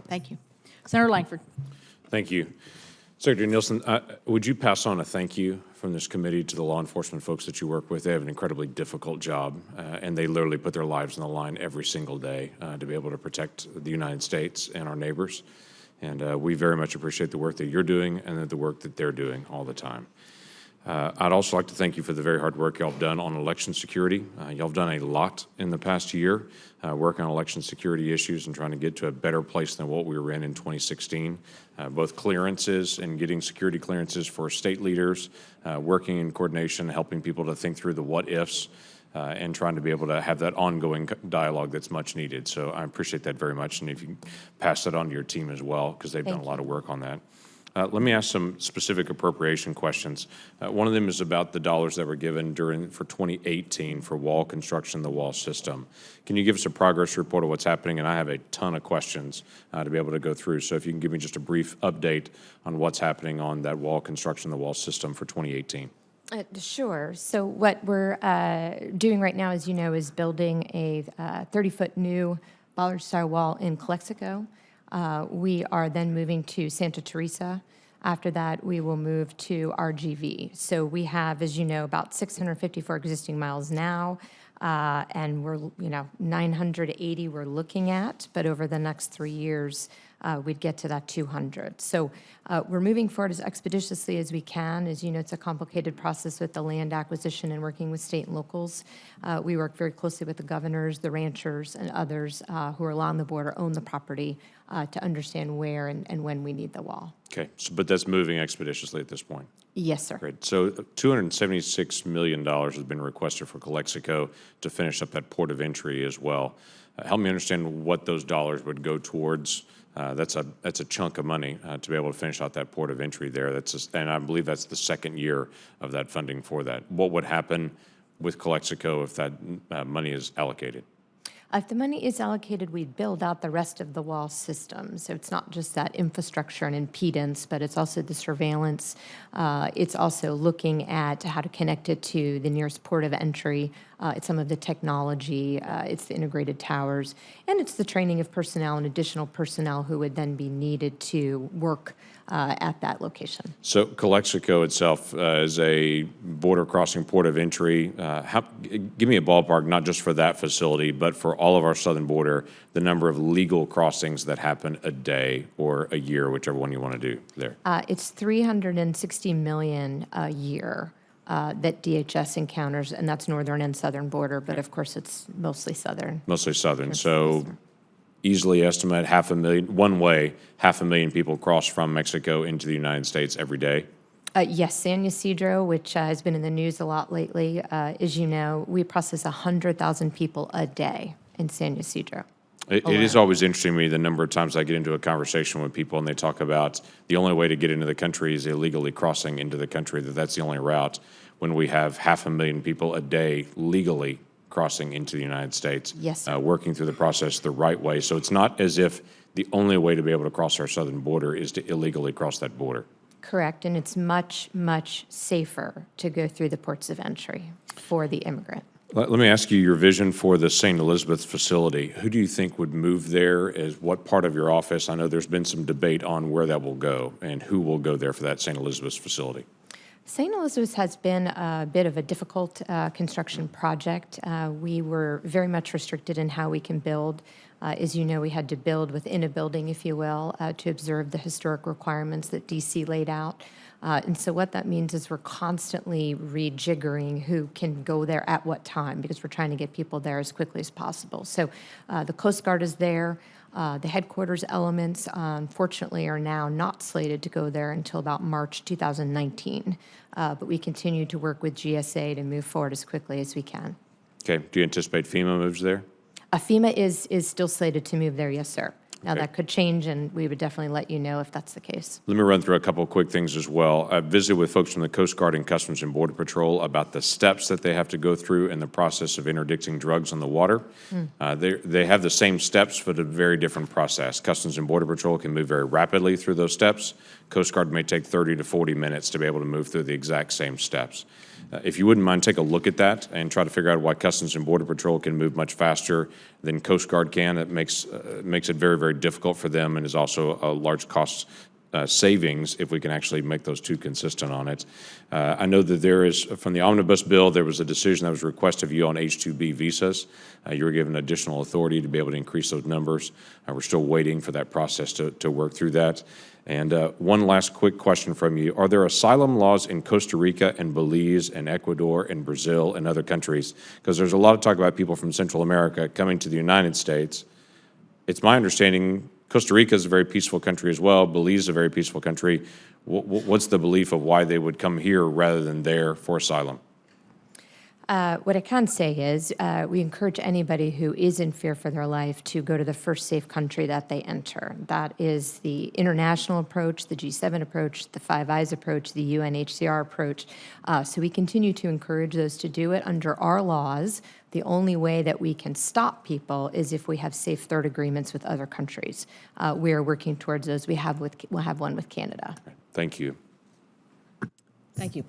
Thank you. Senator Lankford. Thank you. Secretary Nielsen, would you pass on a thank you from this committee to the law enforcement folks that you work with? They have an incredibly difficult job, and they literally put their lives on the line every single day to be able to protect the United States and our neighbors. And we very much appreciate the work that you're doing and the work that they're doing all the time. I'd also like to thank you for the very hard work y'all have done on election security. Y'all have done a lot in the past year working on election security issues and trying to get to a better place than what we were in 2016. Both clearances and getting security clearances for state leaders, working in coordination, helping people to think through the what-ifs, and trying to be able to have that ongoing dialogue that's much needed. So I appreciate that very much, and if you can pass that on to your team as well, because they've done a lot of work on that. Let me ask some specific appropriation questions. One of them is about the dollars that were given for 2018 for wall construction, the wall system. Can you give us a progress report of what's happening? And I have a ton of questions to be able to go through. So if you can give me just a brief update on what's happening on that wall construction, the wall system for 2018. Sure. So what we're doing right now, as you know, is building a 30-foot new bollard-style wall in Calexico. We are then moving to Santa Teresa. After that, we will move to RGV. So we have, as you know, about 654 existing miles now, and we're, 980 we're looking at, but over the next 3 years, we'd get to that 200. So we're moving forward as expeditiously as we can. As you know, it's a complicated process with the land acquisition and working with state and locals. We work very closely with the governors, the ranchers, and others who are along the border, own the property, to understand where and when we need the wall. Okay, but that's moving expeditiously at this point. Yes, sir. Great. So $276 million has been requested for Calexico to finish up that port of entry as well. Help me understand what those dollars would go towards. That's a chunk of money to be able to finish out that port of entry there. And I believe that's the second year of that funding for that. What would happen with Calexico if that money is allocated? If the money is allocated, we build out the rest of the wall system. So it's not just that infrastructure and impedance, but it's also the surveillance. It's also looking at how to connect it to the nearest port of entry. It's some of the technology. It's the integrated towers. And it's the training of personnel and additional personnel who would then be needed to work at that location. So Calexico itself is a border crossing port of entry. Give me a ballpark, not just for that facility, but for all of our southern border, the number of legal crossings that happen a day or a year, whichever one you want to do there. It's $360 million a year that DHS encounters, and that's northern and southern border, but of course it's mostly southern. Mostly southern. So easily estimate 500,000, one way, 500,000 people cross from Mexico into the United States every day. Yes, San Ysidro, which has been in the news a lot lately, as you know, we process 100,000 people a day in San Ysidro. It is always interesting to me the number of times I get into a conversation with people and they talk about the only way to get into the country is illegally crossing into the country, that's the only route, when we have 500,000 people a day legally crossing into the United States. Yes, sir. Working through the process the right way. So it's not as if the only way to be able to cross our southern border is to illegally cross that border. Correct, and it's much, much safer to go through the ports of entry for the immigrant. Let me ask you your vision for the St. Elizabeth facility. Who do you think would move there? As what part of your office? I know there's been some debate on where that will go and who will go there for that St. Elizabeth facility. St. Elizabeth has been a bit of a difficult construction project. We were very much restricted in how we can build. As you know, we had to build within a building, if you will, to observe the historic requirements that DC laid out. And so what that means is we're constantly rejiggering who can go there at what time, because we're trying to get people there as quickly as possible. So the Coast Guard is there. The headquarters elements, unfortunately, are now not slated to go there until about March 2019. But we continue to work with GSA to move forward as quickly as we can. Okay. Do you anticipate FEMA moves there? FEMA is still slated to move there, yes, sir. Now, Okay. that could change, and we would definitely let you know if that's the case. Let me run through a couple of quick things as well. I visited with folks from the Coast Guard and Customs and Border Patrol about the steps that they have to go through in the process of interdicting drugs on the water. They have the same steps, but a very different process. Customs and Border Patrol can move very rapidly through those steps. Coast Guard may take 30 to 40 minutes to be able to move through the exact same steps. If you wouldn't mind, take a look at that and try to figure out why Customs and Border Patrol can move much faster than Coast Guard can. It makes it very, very difficult for them and is also a large cost savings if we can actually make those two consistent on it. I know that there is, from the omnibus bill, there was a decision that was requested of you on H-2B visas. You were given additional authority to be able to increase those numbers. We're still waiting for that process to work through that. And one last quick question from you. Are there asylum laws in Costa Rica and Belize and Ecuador and Brazil and other countries? Because there's a lot of talk about people from Central America coming to the United States. It's my understanding Costa Rica is a very peaceful country as well. Belize is a very peaceful country. What's the belief of why they would come here rather than there for asylum? What I can say is we encourage anybody who is in fear for their life to go to the first safe country that they enter. That is the international approach, the G7 approach, the Five Eyes approach, the UNHCR approach. So we continue to encourage those to do it under our laws. The only way that we can stop people is if we have safe third agreements with other countries. We are working towards those. We'll have one with Canada. Thank you. Thank you.